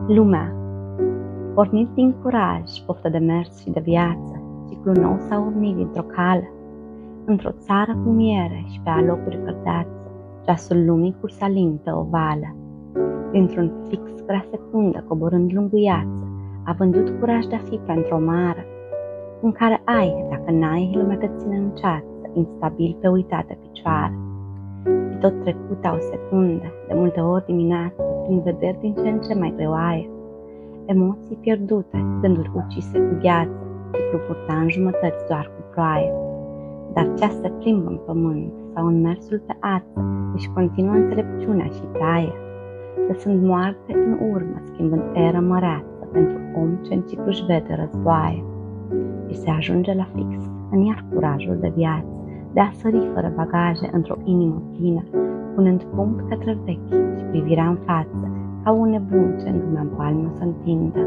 Lumea, pornit din curaj, poftă de mers și de viață, ciclul nou s-a urnit dintr-o cale. Într-o țară cu miere și pe alocuri verdeață, ceasul lumii cursa lin pe o vală. Dintr-un fix grea secundă, coborând lunguiață, a vândut curaj de a fi pentru o mară, în care ai, dacă n-ai, lumea te ține în ceață, instabil pe uitate picioare. Și tot trecute o secundă, de multe ori dimineață, prin vederi din ce în ce mai greoaie, emoții pierdute, gânduri ucise cu gheață, ciclu purta în jumătăți doar cu ploaie. Dar cea se plimbă în pământ sau în mersul pe ață, își continuă înțelepciunea și taie, lăsând moarte în urmă, schimbând eră măreață pentru om ce în ciclu își vede războaie. Și se ajunge la fix, în iar curajul de viață, de a sări fără bagaje într-o inimă plină, punând punct către vechi și privirea în față, ca un nebun ce în lumea în palmă se întindă.